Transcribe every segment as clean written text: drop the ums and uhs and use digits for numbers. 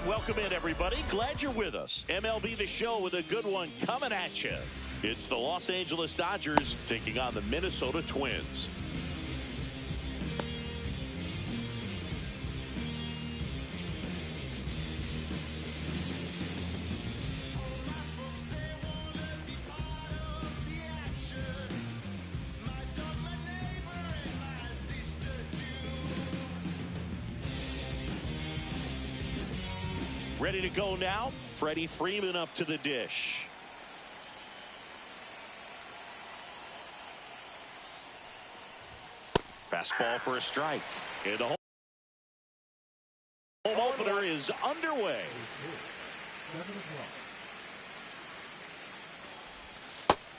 And welcome in, everybody. Glad you're with us. MLB The Show with a good one coming at you. It's the Los Angeles Dodgers taking on the Minnesota Twins. Ready to go now. Freddie Freeman up to the dish. Fastball for a strike. And the home opener is underway.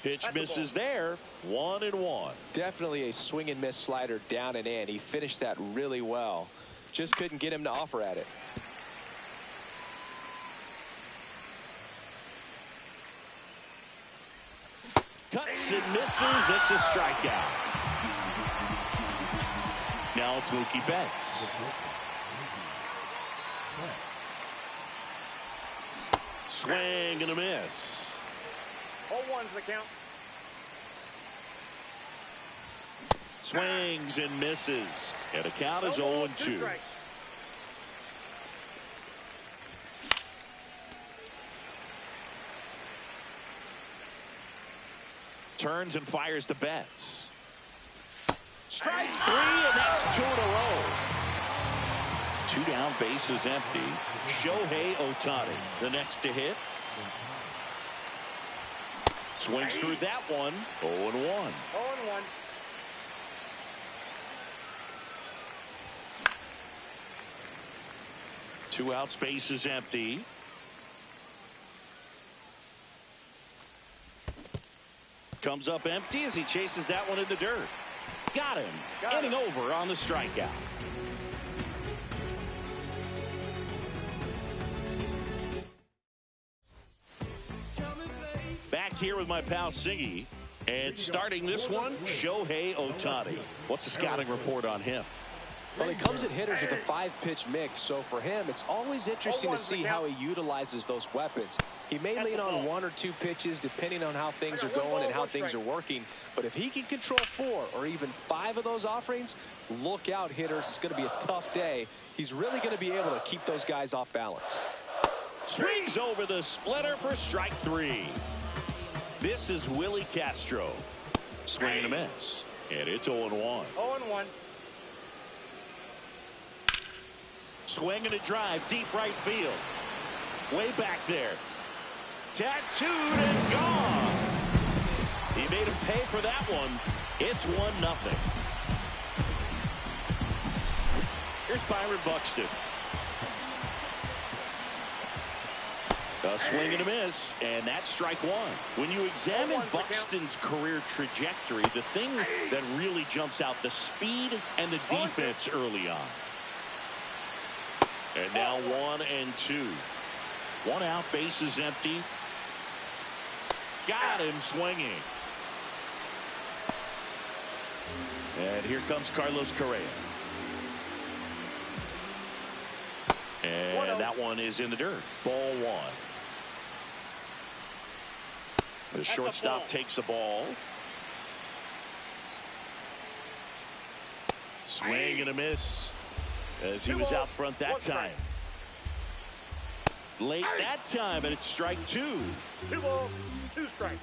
Pitch misses there. 1-1. Definitely a swing and miss slider down and in. He finished that really well. Just couldn't get him to offer at it. Cuts and misses. It's a strikeout. Now it's Mookie Betts. Swing and a miss. 0-1's the count. Swings and misses. And the count is 0-2. Turns and fires to Betts. Strike three, and that's 2 in a row. 2 down, bases empty. Shohei Ohtani, the next to hit. Swings through that one. 0-1. 0-1. 2 outs, bases empty. Comes up empty as he chases that one in the dirt. Got him. Inning over on the strikeout. Back here with my pal Siggy. And starting this one, Shohei Ohtani. What's the scouting report on him? Well, he comes at hitters with a 5-pitch mix, so for him, it's always interesting to see how he utilizes those weapons. He may lean on 1 or 2 pitches depending on how things are going and how things are working, but if he can control 4 or even 5 of those offerings, look out, hitters. It's going to be a tough day. He's really going to be able to keep those guys off balance. Swings over the splitter for strike 3. This is Willie Castro. Swing and a miss, and it's 0-1. 0-1. Swing and a drive, deep right field. Way back there. Tattooed and gone. He made him pay for that one. It's 1-0. Here's Byron Buxton. A swing and a miss, and that's strike 1. When you examine Buxton's career trajectory, the thing that really jumps out, the speed and the defense early on. And now 1-2. 1 out, bases empty. Got him swinging. And here comes Carlos Correa. And that one is in the dirt. Ball 1. The shortstop takes the ball. Swing and a miss. As he was out front that time. Late that time, and it's strike 2. 2 balls, 2 strikes.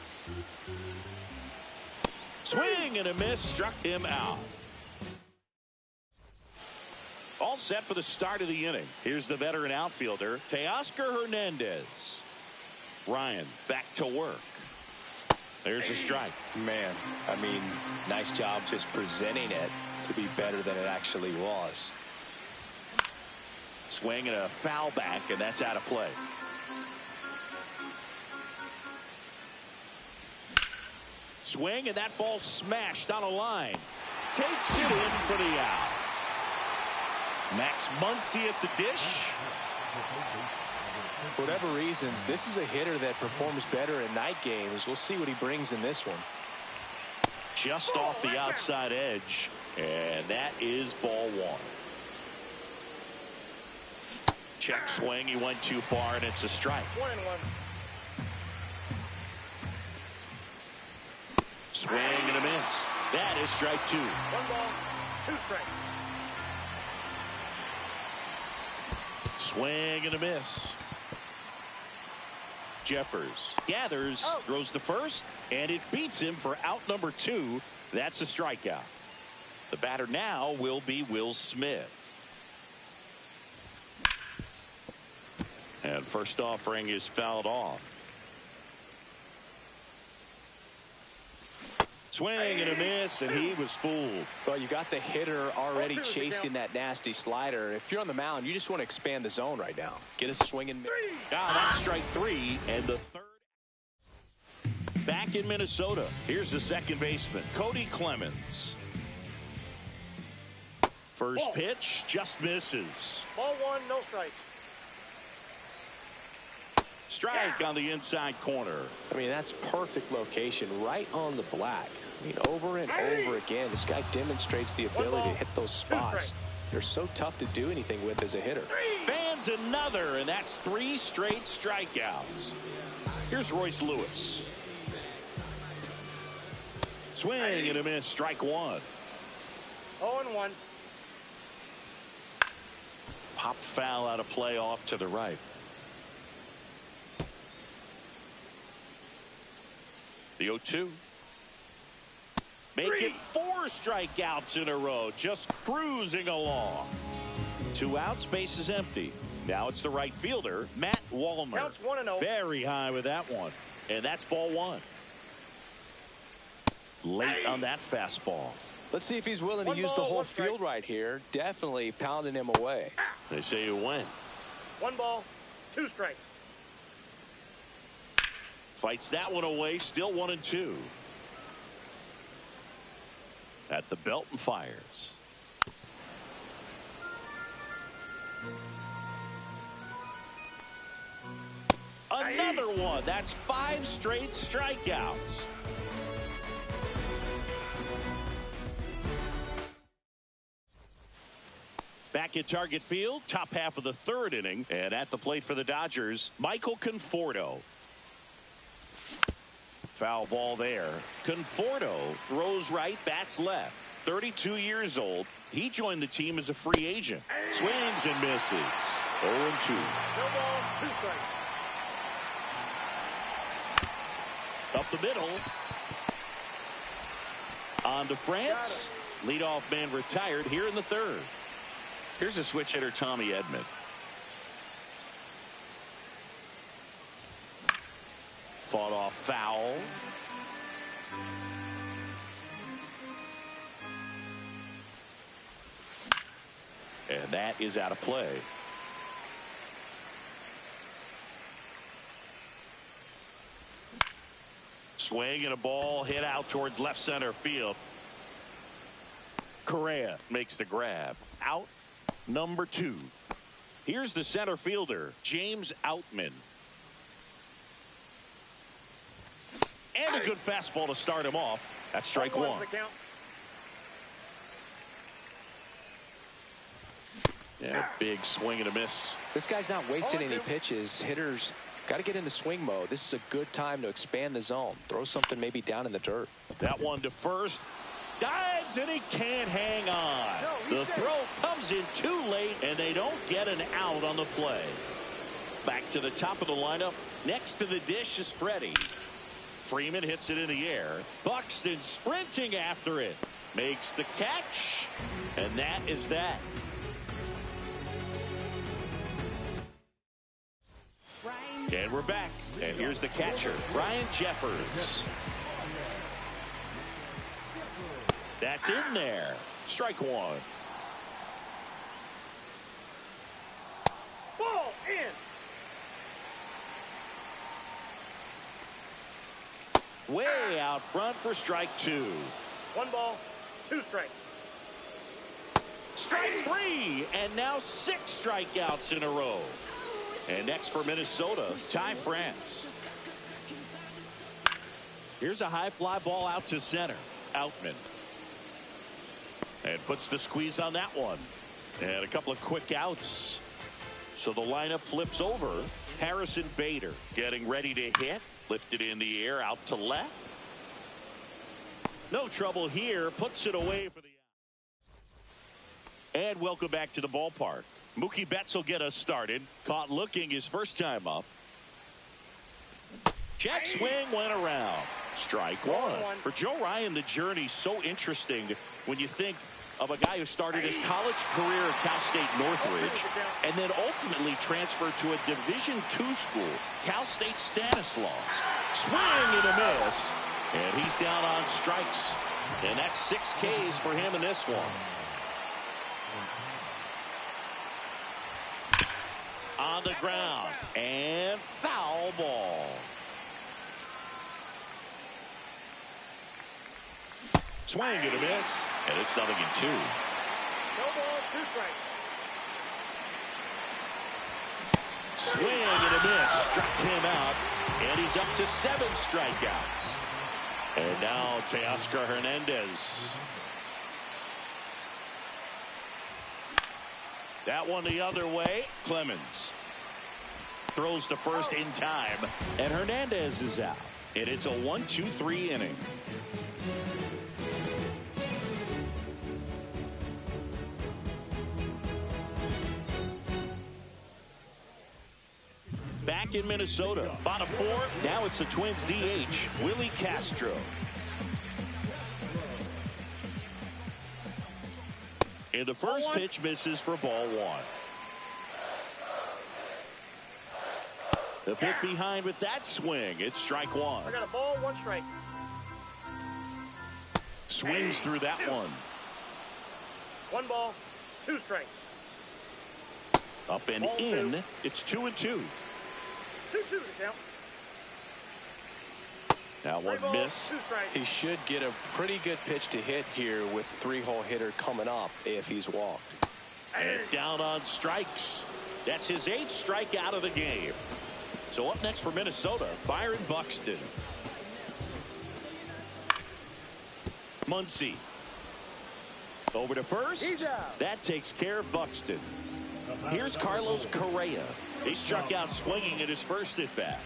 Swing and a miss, struck him out. All set for the start of the inning. Here's the veteran outfielder, Teoscar Hernandez. Ryan back to work. There's a strike. Man, I mean, nice job just presenting it to be better than it actually was. Swing and a foul back, and that's out of play. Swing, and that ball smashed on a line. Takes it in for the out. Max Muncy at the dish. For whatever reasons, this is a hitter that performs better in night games. We'll see what he brings in this one. Just off the outside edge, and that is ball 1. Check swing. He went too far, and it's a strike. 1-1. Swing and a miss. That is strike 2. 1 ball, 2 strikes. Swing and a miss. Jeffers gathers, throws to first, and it beats him for out number 2. That's a strikeout. The batter now will be Will Smith. And first offering is fouled off. Swing and a miss, and he was fooled. Well, you got the hitter already chasing that nasty slider. If you're on the mound, you just want to expand the zone right now. Get a swing and miss. That's strike 3, and the third. Back in Minnesota, here's the second baseman, Cody Clemens. First pitch just misses. Ball 1, no strikes. Strike on the inside corner. I mean, that's perfect location, right on the black. I mean, over and over again, this guy demonstrates the ability to hit those spots. They're so tough to do anything with as a hitter. Fans another, and that's 3 straight strikeouts. Here's Royce Lewis. Swing and a miss, strike 1. 0-1. Pop foul out of play off to the right. The 0-2. Make it 4 strikeouts in a row, just cruising along. 2 outs, base is empty. Now it's the right fielder, Matt Wallner. Counts 1-0. Very high with that one. And that's ball 1. Late on that fastball. Let's see if he's willing to use the whole field right here. Definitely pounding him away. They say you win. 1 ball, 2 strikes. Fights that one away, still 1-2. At the belt and fires. Another one. That's 5 straight strikeouts. Back at Target Field, top half of the 3rd inning, and at the plate for the Dodgers, Michael Conforto. Foul ball there. Conforto throws right, bats left. 32 years old. He joined the team as a free agent. Swings and misses. 0-2. No ball, 2 strikes. Up the middle. On to France. Leadoff man retired here in the 3rd. Here's a switch hitter, Tommy Edman. Fought off foul. And that is out of play. Swing and a ball hit out towards left center field. Correa makes the grab. Out number 2. Here's the center fielder, James Outman. And a good fastball to start him off. That's strike 1. Yeah, big swing and a miss. This guy's not wasting any pitches. Hitters got to get into swing mode. This is a good time to expand the zone. Throw something maybe down in the dirt. That one to first. Dives and he can't hang on. The throw comes in too late and they don't get an out on the play. Back to the top of the lineup. Next to the dish is Freddie. Freeman hits it in the air. Buxton sprinting after it. Makes the catch. And that is that. And we're back. And here's the catcher, Brian Jeffers. That's in there. Strike 1. Ball in. Way out front for strike 2. 1 ball, 2 strikes. Strike 3. And now 6 strikeouts in a row. And next for Minnesota, Ty France. Here's a high fly ball out to center. Outman. And puts the squeeze on that one. And a couple of quick outs So the lineup flips over. Harrison Bader getting ready to hit. Lifted in the air out to left. No trouble here. Puts it away for the out. And welcome back to the ballpark. Mookie Betts will get us started. Caught looking his first time up. Check swing went around. Strike one. For Joe Ryan, the journey's so interesting when you think of a guy who started his college career at Cal State Northridge and then ultimately transferred to a Division II school, Cal State Stanislaus. Swing and a miss, and he's down on strikes. And that's 6 Ks for him in this one. On the ground, and foul ball. Swing and a miss, and it's 0-2. No ball, 2 strikes. Swing and a miss, struck him out, and he's up to 7 strikeouts. And now Teoscar Hernandez. That one the other way. Clemens throws to first in time, and Hernandez is out. And it's a 1-2-3 inning. Back in Minnesota, bottom 4. Now it's the Twins DH, Willie Castro. And the first pitch misses for ball 1. The pick behind with that swing. It's strike 1. I got a ball, 1 strike. Swings through that one. 1 ball, 2 strikes. Up and Ball in. 2. It's 2-2. 2-2 to count. That one 3 balls, missed. 2 strikes. He should get a pretty good pitch to hit here with 3-hole hitter coming up if he's walked. And down on strikes. That's his 8th strikeout of the game. So up next for Minnesota, Byron Buxton. Muncy. Over to first. He's out. That takes care of Buxton. Here's Carlos Correa. He struck out swinging at his first at bat.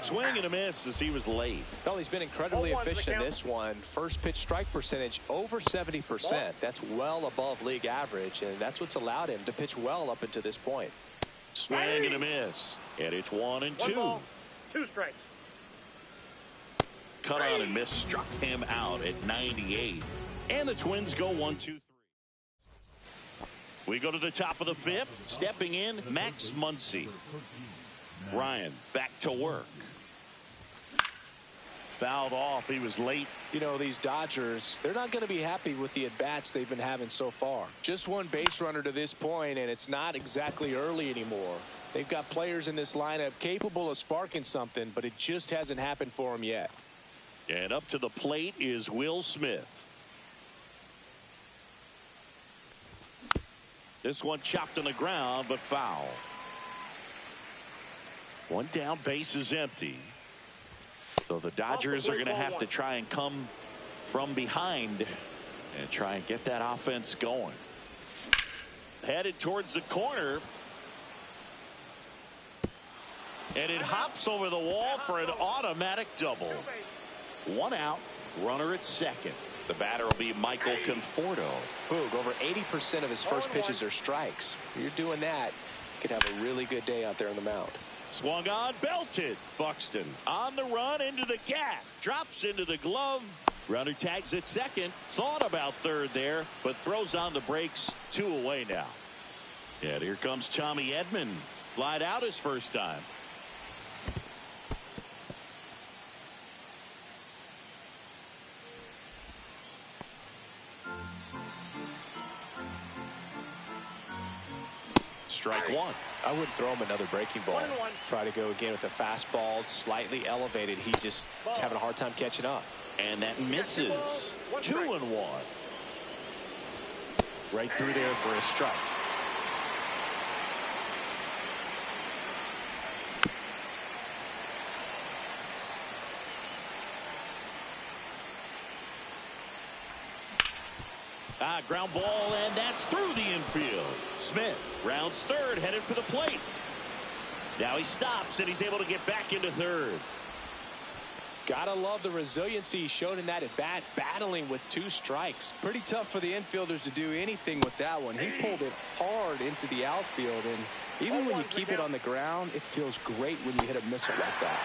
Swing and a miss as he was late. Well, he's been incredibly 0-1 efficient in count. this one. First pitch strike percentage over 70%. That's well above league average, and that's what's allowed him to pitch well up until this point. Swing and a miss. And it's 1-2. 1 ball, 2 strikes. Cut on and miss struck him out at 98. And the Twins go 1-2-3. We go to the top of the 5th. Stepping in, Max Muncy. Ryan back to work. Fouled off. He was late. You know, these Dodgers, they're not going to be happy with the at-bats they've been having so far. Just 1 base runner to this point, and it's not exactly early anymore. They've got players in this lineup capable of sparking something, but it just hasn't happened for them yet. And up to the plate is Will Smith. This one chopped on the ground, but foul. 1 down, base is empty. So the Dodgers are going to have to try and come from behind and try and get that offense going. Headed towards the corner. And it hops over the wall for an automatic double. 1 out, runner at second. The batter will be Michael Conforto. Boog, over 80% of his first pitches are strikes. If you're doing that, you could have a really good day out there on the mound. Swung on, belted. Buxton on the run into the gap. Drops into the glove. Runner tags at second. Thought about third there, but throws on the brakes. 2 away now. And here comes Tommy Edman. Flied out his first time. Strike 1. I wouldn't throw him another breaking ball. 1-1. Try to go again with the fastball, slightly elevated. He just is having a hard time catching up. And that misses. 2-1. Right through there for a strike. Ground ball, and that's through the infield. Smith rounds third, headed for the plate. Now he stops, and he's able to get back into third. Gotta love the resiliency he showed in that at bat, battling with 2 strikes. Pretty tough for the infielders to do anything with that one. He pulled it hard into the outfield, and even when you keep it on the ground, it feels great when you hit a missile like that.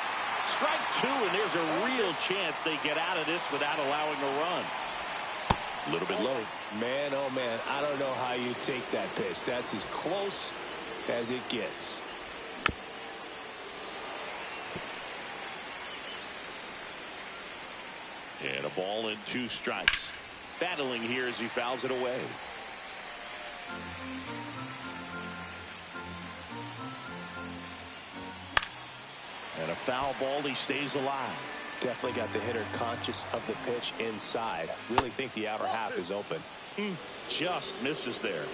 Strike 2, and there's a real chance they get out of this without allowing a run. A little bit low. Man, oh man, I don't know how you take that pitch. That's as close as it gets. And a ball and 2 strikes. Battling here as he fouls it away. And a foul ball, he stays alive. Definitely got the hitter conscious of the pitch inside. Really think the outer half is open. Just misses there.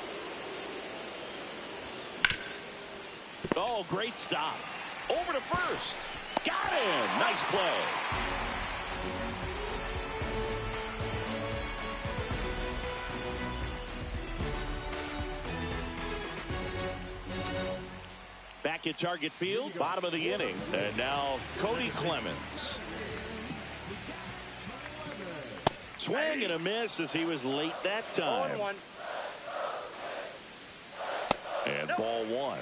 Oh, great stop. Over to first. Got him. Nice play. Back at Target Field, bottom of the inning. And now Cody Clemens. Swing and a miss as he was late that time. Ball 1. And ball 1.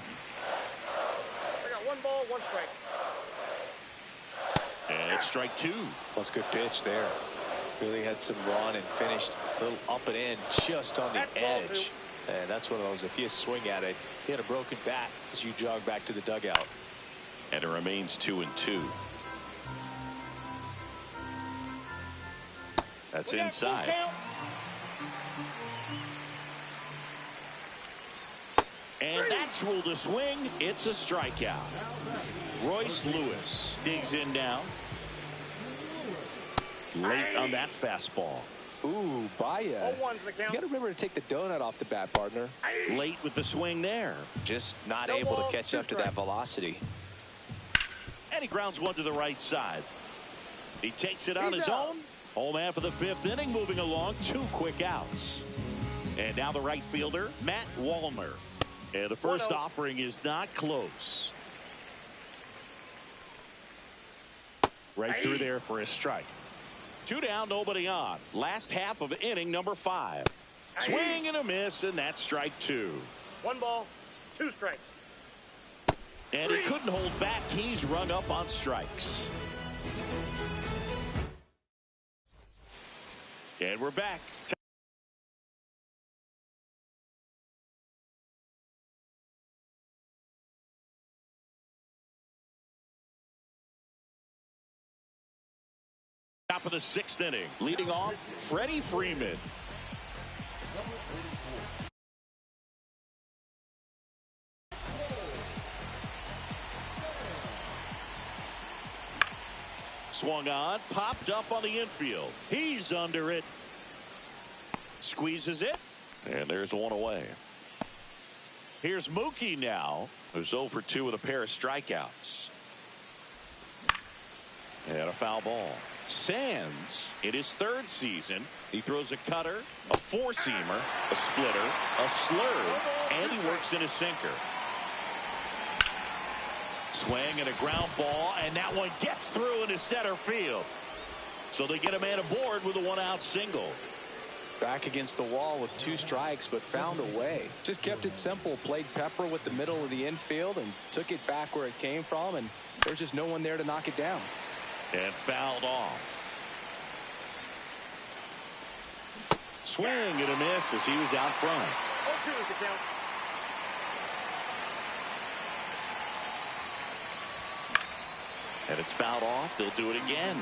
I got 1 ball, 1 strike. And it's strike 2. That's a good pitch there. Really had some run and finished a little up and in just on the edge. And that's one of those, if you swing at it, you hit a broken bat as you jog back to the dugout. And it remains 2-2. That's inside. And that's ruled a swing. It's a strikeout. Royce Lewis digs in now. Late on that fastball. Ooh, Baya. You got to remember to take the donut off the bat, partner. Late with the swing there. Just not able to catch up to that velocity. And he grounds one to the right side. He takes it on his own. Home half of the 5th inning, moving along. 2 quick outs. And now the right fielder, Matt Wallner. And the first offering is not close. Right through there for a strike. 2 down, nobody on. Last half of inning number 5. Swing and a miss, and that's strike 2. 1 ball, 2 strikes. And he couldn't hold back. He's rung up on strikes. And we're back. Top of the 6th inning. Leading off, Freddie Freeman. Swung on, popped up on the infield. He's under it. Squeezes it, and there's one away. Here's Mookie now, who's 0 for 2 with a pair of strikeouts. And a foul ball. Sands, in his 3rd season, he throws a cutter, a 4-seamer, a splitter, a slurve, and he works in a sinker. Swing and a ground ball, and that one gets through into center field. So they get a man aboard with a 1-out single. Back against the wall with 2 strikes, but found a way. Just kept it simple. Played pepper with the middle of the infield and took it back where it came from, and there's just no one there to knock it down. And fouled off. Swing and a miss as he was out front. 0-2 is the count. And it's fouled off. They'll do it again.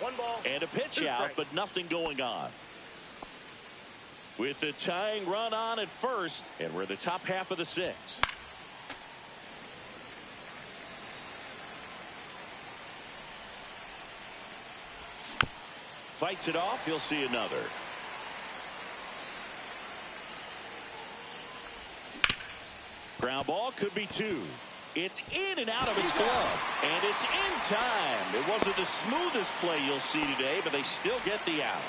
One ball. And a pitch out, but nothing going on. With the tying run on at first, and we're in the top half of the 6th. Fights it off. He'll see another. Ground ball, could be 2. It's in and out of his glove, and it's in time. It wasn't the smoothest play you'll see today, but they still get the out.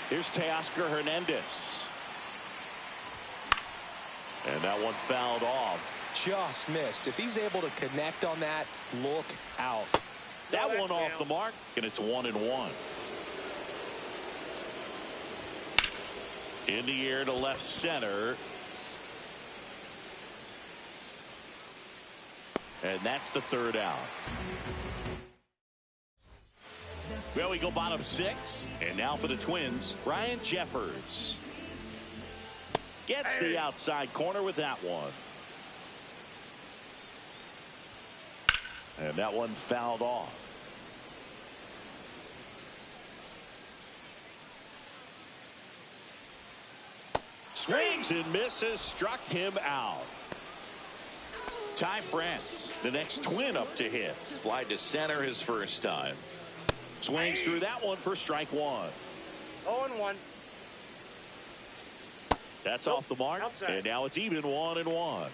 Here's Teoscar Hernandez. And that one fouled off. Just missed. If he's able to connect on that, look out. That one off the mark, and it's 1-1. In the air to left center. And that's the third out. Well, we go bottom 6. And now for the Twins, Ryan Jeffers. Gets the outside corner with that one. And that one fouled off. Swings and misses, struck him out. Ty France, the next Twin up to hit. Slide to center his first time. Swings through that one for strike one. 0-1. That's off the mark. Outside. And now it's even 1-1.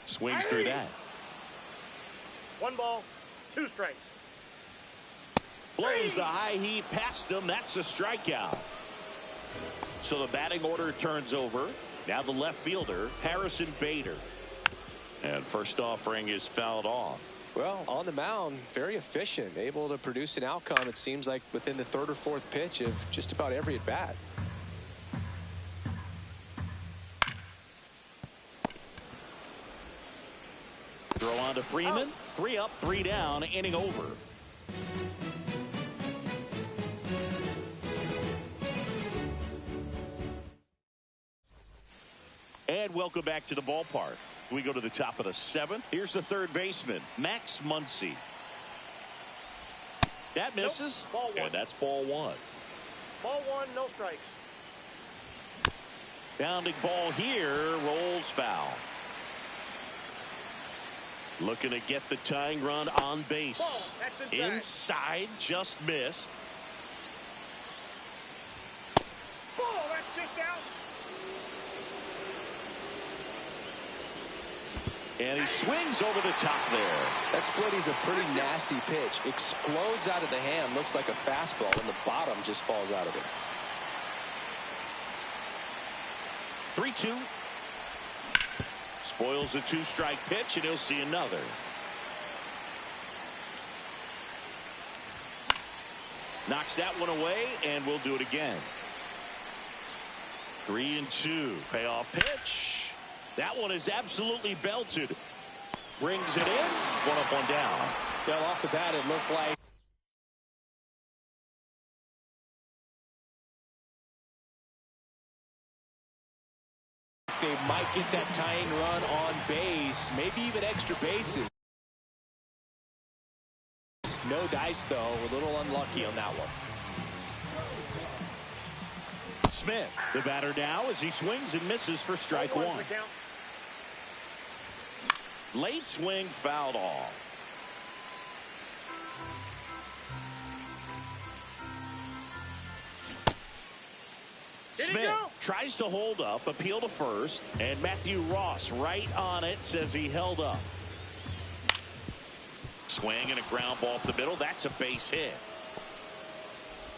Swings through that. 1 ball, 2 strikes. Blows the high heat past him. That's a strikeout. So the batting order turns over. Now the left fielder, Harrison Bader. And first offering is fouled off. Well, on the mound, very efficient, able to produce an outcome, it seems like, within the 3rd or 4th pitch of just about every at bat. Throw on to Freeman. 3 up, 3 down, inning over. And welcome back to the ballpark. We go to the top of the 7th. Here's the third baseman, Max Muncy. That misses. Ball 1. And that's ball 1. Ball 1, no strikes. Bounding ball here, rolls foul. Looking to get the tying run on base. Ball. That's inside. Inside, just missed. Ball, that's just out. And he swings over the top there. That splitty's a pretty nasty pitch. Explodes out of the hand. Looks like a fastball, and the bottom just falls out of it. 3-2. Spoils a 2-strike pitch, and he'll see another. Knocks that one away, and we'll do it again. 3-2. Payoff pitch. That one is absolutely belted. Brings it in. 1 up, 1 down. Well, off the bat, it looked like they might get that tying run on base, maybe even extra bases. No dice, though. A little unlucky on that one. Smith, the batter now, as he swings and misses for strike 1. Late swing, fouled off. Smith tries to hold up, appeal to first, and Matthew Ross right on it, says he held up. Swing and a ground ball up the middle. That's a base hit.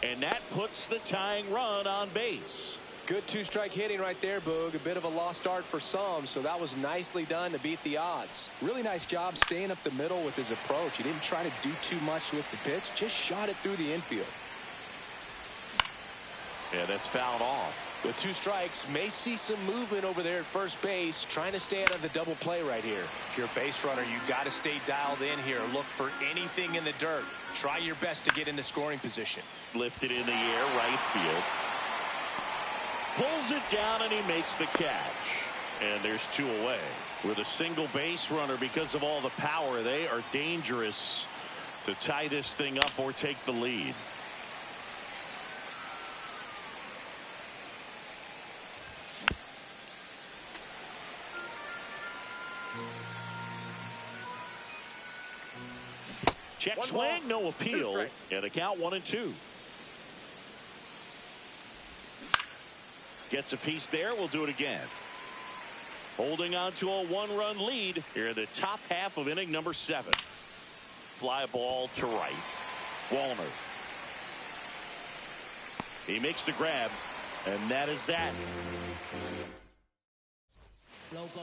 And that puts the tying run on base. Good 2-strike hitting right there, Boog. A bit of a lost start for some, so that was nicely done to beat the odds. Really nice job staying up the middle with his approach. He didn't try to do too much with the pitch, just shot it through the infield. Yeah, that's fouled off. With 2 strikes, may see some movement over there at first base, trying to stay out of the double play right here. If you're a base runner, you got to stay dialed in here. Look for anything in the dirt. Try your best to get into scoring position. Lifted in the air, right field. Pulls it down, and he makes the catch. And there's 2 away. With a single base runner, because of all the power, they are dangerous to tie this thing up or take the lead. Check swing, no appeal, and a count 1-2. Gets a piece there. We'll do it again. Holding on to a one-run lead here in the top half of inning number 7. Fly ball to right. Wallner. He makes the grab, and that is that.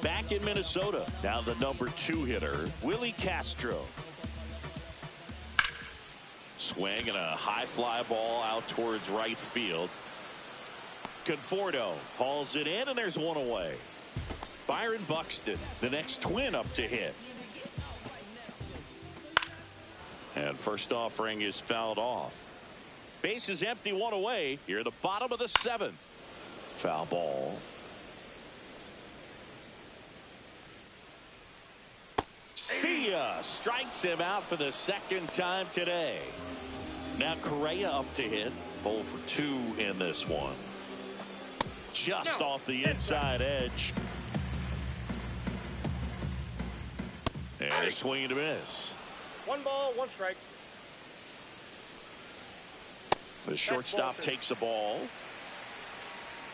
Back in Minnesota, now the number 2 hitter, Willie Castro. Swing and a high fly ball out towards right field. Conforto hauls it in, and there's one away. Byron Buxton, the next Twin up to hit. And first offering is fouled off. Base is empty, one away. Here at the bottom of the 7th. Foul ball. See ya. Strikes him out for the 2nd time today. Now Correa up to hit. 0 for 2 in this one. Just off the inside edge. And a swing and a miss. 1 ball, 1 strike. The shortstop takes the ball.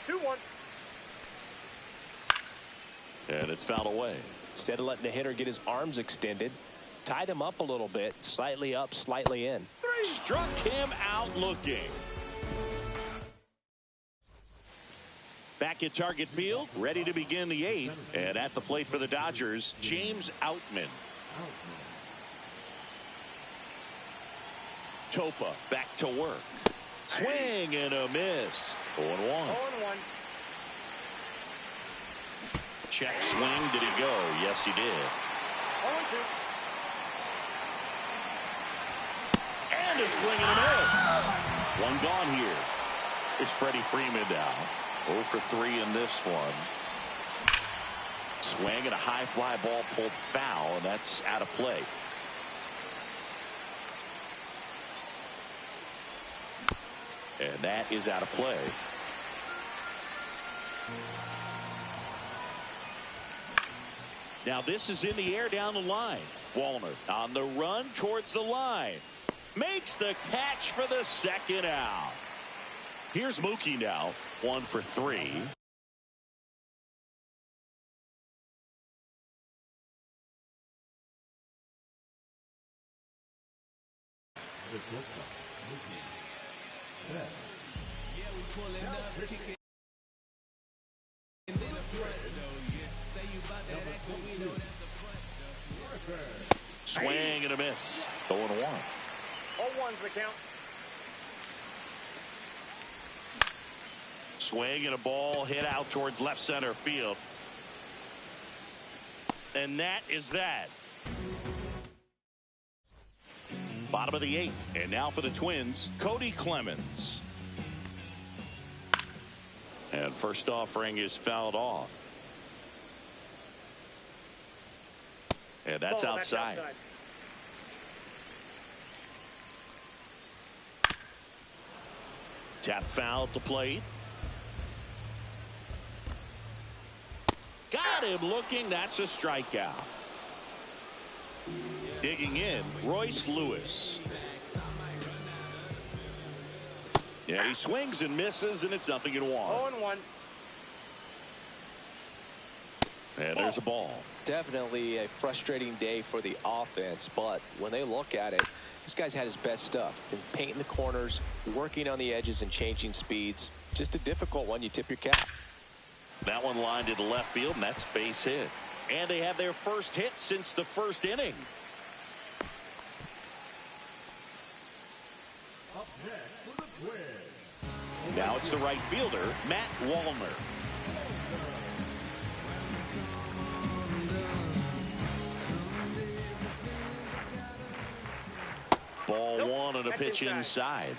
2-1. And it's fouled away. Instead of letting the hitter get his arms extended, tied him up a little bit, slightly up, slightly in. 3. Struck him out looking. Back at Target Field, ready to begin the 8th. And at the plate for the Dodgers, James Outman. Topa back to work. Swing and a miss. 0-1. 0-1. Check swing. Did he go? Yes, he did. 0-2. And a swing and a miss. One gone here. It's Freddie Freeman now. 0 for 3 in this one. Swing and a high fly ball pulled foul, and that's out of play. And that is out of play. Now this is in the air down the line. Wallner on the run towards the line. Makes the catch for the 2nd out. Here's Mookie now. 1 for 3. Swing and a miss. 0-1. 0-1's the count. Swing and a ball hit out towards left center field. And that is that. Bottom of the 8th. And now for the Twins, Cody Clemens. And first offering is fouled off. And that's outside. Tap foul at the plate. Got him looking. That's a strikeout. Digging in, Royce Lewis. Yeah, he swings and misses, and it's 0-1. 0-1. And there's a ball. Definitely a frustrating day for the offense, but when they look at it, this guy's had his best stuff. Been painting the corners, working on the edges and changing speeds. Just a difficult one. You tip your cap. That one lined to the left field, and that's base hit. And they have their first hit since the 1st inning. Now it's the right fielder, Matt Wallner. Ball 1 and a pitch inside.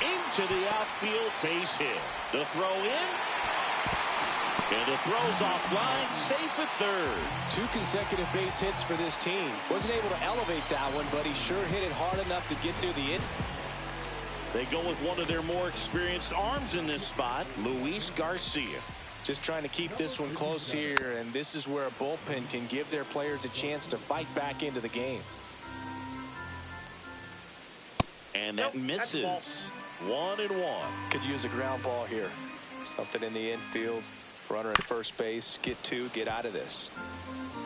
Into the outfield, base hit. The throw in. And the throw's offline, safe at 3rd. 2 consecutive base hits for this team. Wasn't able to elevate that one, but he sure hit it hard enough to get through the inning. They go with one of their more experienced arms in this spot, Luis Garcia. Just trying to keep this one close here, and this is where a bullpen can give their players a chance to fight back into the game. And that misses. 1-1. Could use a ground ball here. Something in the infield. Runner at first base. Get two. Get out of this.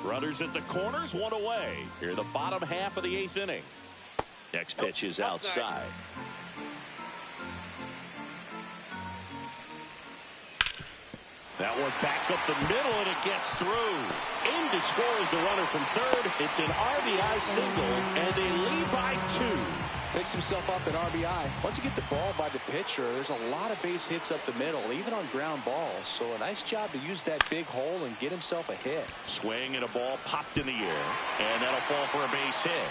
Runners at the corners, one away. Here the bottom half of the 8th inning. Next pitch is outside. That one back up the middle, and it gets through. In to score is the runner from third. It's an RBI single, and they lead by 2. Picks himself up at RBI. Once you get the ball by the pitcher, there's a lot of base hits up the middle, even on ground balls. So a nice job to use that big hole and get himself a hit. Swing and a ball popped in the air, and that'll fall for a base hit.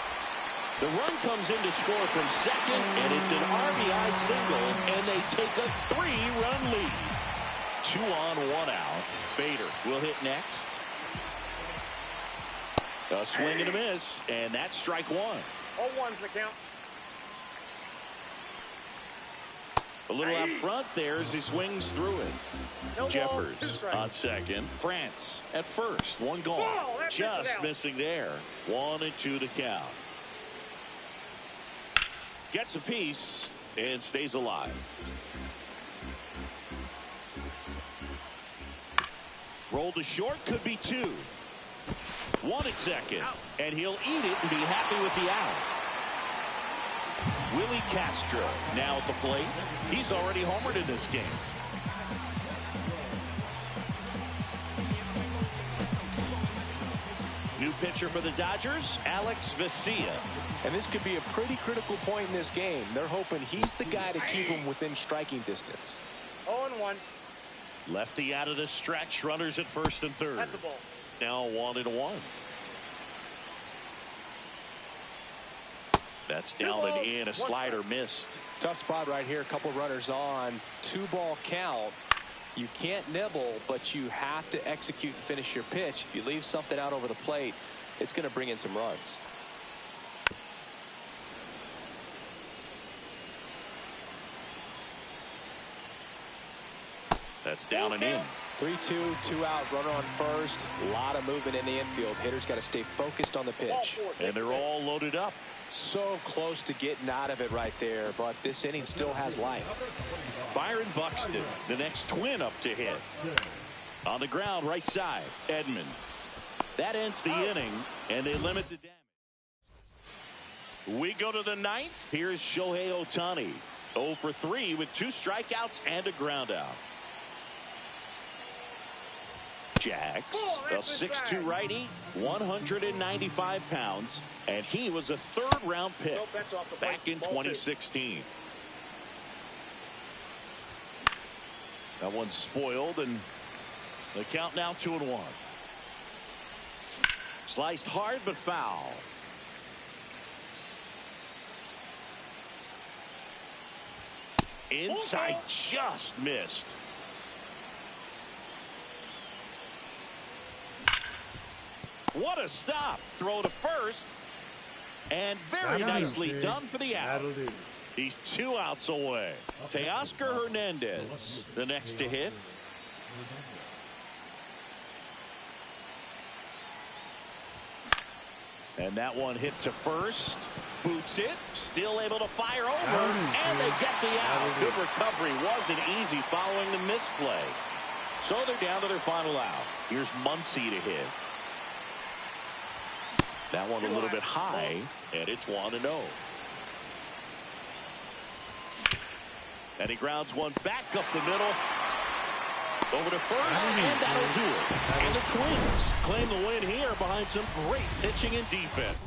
The run comes in to score from second, and it's an RBI single, and they take a 3-run lead. 2 on, 1 out. Bader will hit next. A swing and a miss, and that's strike 1. 0-1's the count. A little out front there as he swings through it. No Jeffers ball, 2 strikes. on second. France at first. 1 gone. Ball, that Just misses out. missing there. 1-2 to count. Gets a piece and stays alive. Roll to short, could be 2. 1 at second. Out. And he'll eat it and be happy with the out. Willie Castro now at the plate. He's already homered in this game. New pitcher for the Dodgers, Alex Vesia. And this could be a pretty critical point in this game. They're hoping he's the guy to keep him within striking distance. 0-1. Lefty out of the stretch, runners at first and third. That's a ball. Now 1-1. That's down and in. A slider missed. Tough spot right here. A couple runners on. 2-ball count. You can't nibble, but you have to execute and finish your pitch. If you leave something out over the plate, it's going to bring in some runs. That's down and in. 3-2, 2 out, runner on first. A lot of movement in the infield. Hitters got to stay focused on the pitch. And they're all loaded up. So close to getting out of it right there, but this inning still has life. Byron Buxton, the next twin up to hit. On the ground, right side, Edman. That ends the inning, and they limit the damage. We go to the 9th. Here's Shohei Ohtani. 0 for 3 with 2 strikeouts and a ground out. Jax, a 6'2 righty, 195 pounds, and he was a 3rd-round pick back in 2016. That one's spoiled, and the count now 2-1. Sliced hard but foul. Inside, just missed. What a stop. Throw to first. And very nicely done for the out. He's 2 outs away. Teoscar Hernandez, the next to hit. And that one hit to first. Boots it. Still able to fire over. And they get the out. Good recovery. Wasn't easy following the misplay. So they're down to their final out. Here's Muncy to hit. That one a little bit high, and it's 1-0. And he grounds one back up the middle. Over to first, and that'll do it. And the Twins claim the win here behind some great pitching and defense.